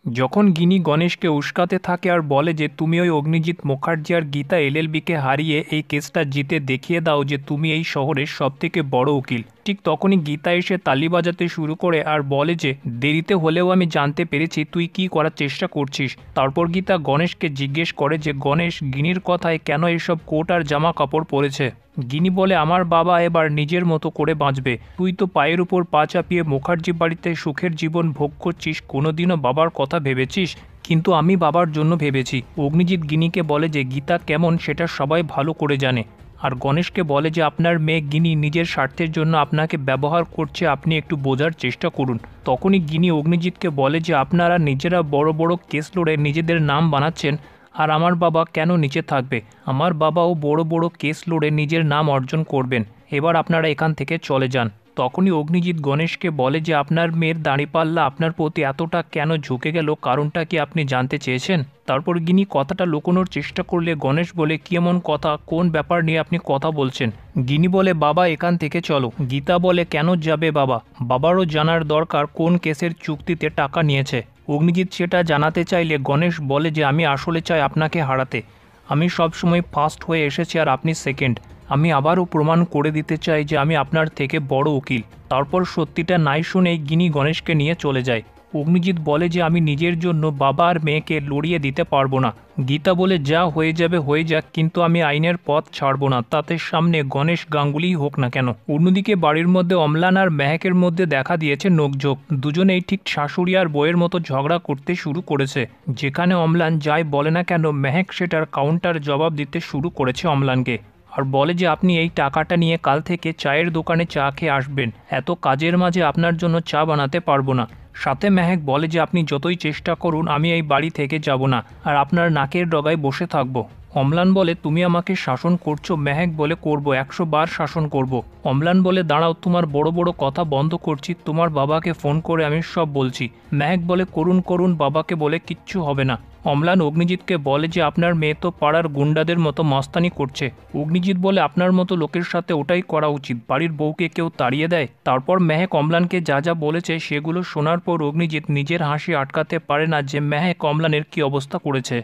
যখন গিনি গণেশকে উস্কাতে থাকে আর বলে যে তুমি ওই অগ্নিজিৎ মুখার্জি আর গীতা এলএলবিকে হারিয়ে এই কেসটা জিতে দেখিয়ে দাও যে তুমি এই শহরের সবথেকে বড় উকিল, ঠিক তখনই গীতা এসে তালি বাজাতে শুরু করে আর বলে যে দেরিতে হলেও আমি জানতে পেরেছি তুই কি করার চেষ্টা করছিস। তারপর গীতা গণেশকে জিজ্ঞেস করে যে গণেশ গিনির কথায় কেন এসব কোট আর জামা কাপড় পরেছে। গিনি বলে আমার বাবা এবার নিজের মতো করে বাঁচবে, তুই তো পায়ের উপর পা চাপিয়ে মুখার্জি বাড়িতে সুখের জীবন ভোগ করছিস, কোনোদিনও বাবার কথা ভেবেছিস? কিন্তু আমি বাবার জন্য ভেবেছি। অগ্নিজিৎ গিনিকে বলে যে গীতা কেমন সেটা সবাই ভালো করে জানে, আর গণেশকে বলে যে আপনার মেয়ে গিনি নিজের স্বার্থের জন্য আপনাকে ব্যবহার করছে, আপনি একটু বোঝার চেষ্টা করুন। তখনই গিনি অগ্নিজিৎকে বলে যে আপনারা নিজেরা বড় বড় কেস লড়ে নিজেদের নাম বানাচ্ছেন, আর আমার বাবা কেন নিচে থাকবে? আমার বাবাও বড় বড় কেস লড়ে নিজের নাম অর্জন করবেন। এবার আপনারা এখান থেকে চলে যান। তখনই অগ্নিজিৎ গণেশকে বলে যে আপনার মেয়ের দাঁড়িপাল্লা আপনার প্রতি এতটা কেন ঝুঁকে গেল, কারণটা কি আপনি জানতে চেয়েছেন? তারপর গিনি কথাটা লুকোনোর চেষ্টা করলে গণেশ বলে কি এমন কথা, কোন ব্যাপার নিয়ে আপনি কথা বলছেন? গিনি বলে বাবা এখান থেকে চলো। গীতা বলে কেন যাবে বাবা? বাবারও জানার দরকার কোন কেসের চুক্তিতে টাকা নিয়েছে। অগ্নিজিৎ সেটা জানাতে চাইলে গণেশ বলে যে আমি আসলে চাই আপনাকে হারাতে। আমি সবসময় ফার্স্ট হয়ে এসেছি আর আপনি সেকেন্ড। আমি আবারও প্রমাণ করে দিতে চাই যে আমি আপনার থেকে বড় উকিল। তারপর সত্যিটা নাই শুনেই গিনি গণেশকে নিয়ে চলে যায়। অগ্নিজিৎ বলে যে আমি নিজের জন্য বাবা আর মেয়েকে লড়িয়ে দিতে পারবো না। গীতা বলে যা হয়ে যাবে হয়ে যাক, কিন্তু আমি আইনের পথ ছাড়বো না, তাতে সামনে গণেশ গাঙ্গুলিই হোক না কেন। অন্যদিকে বাড়ির মধ্যে অম্লান আর মেহেকের মধ্যে দেখা দিয়েছে নোকঝোঁক। দুজনেই ঠিক শাশুড়ি আর বউয়ের মতো ঝগড়া করতে শুরু করেছে। যেখানে অম্লান যাই বলে না কেন, মেহেক সেটার কাউন্টার জবাব দিতে শুরু করেছে অম্লানকে, আর বলে যে আপনি এই টাকাটা নিয়ে কাল থেকে চায়ের দোকানে চা খেয়ে আসবেন, এত কাজের মাঝে আপনার জন্য চা বানাতে পারবো না। সাথে মেহেক বলে যে আপনি যতই চেষ্টা করুন আমি এই বাড়ি থেকে যাব না, আর আপনার নাকের ডগায় বসে থাকবো। অম্লান বলে তুমি আমাকে শাসন করছো? মেহেক বলে করব, 100 বার শাসন করব। অম্লান বলে দাঁড়াও, তোমার বড় বড় কথা বন্ধ করছি, তোমার বাবাকে ফোন করে আমি সব বলছি। মেহেক বলে করুন করুন, বাবাকে বলে কিচ্ছু হবে না। অম্লান অগ্নিজিৎকে বলে যে আপনার মেয়ে তো পাড়ার গুন্ডাদের মতো মস্তানি করছে। অগ্নিজিৎ বলে আপনার মতো লোকের সাথে ওটাই করা উচিত, বাড়ির বউকে কেউ তাড়িয়ে দেয়? তারপর মেহেক অম্লানকে যা যা বলেছে সেগুলো শোনার পর অগ্নিজিৎ নিজের হাসি আটকাতে পারে না যে মেহেক অম্লানের কি অবস্থা করেছে।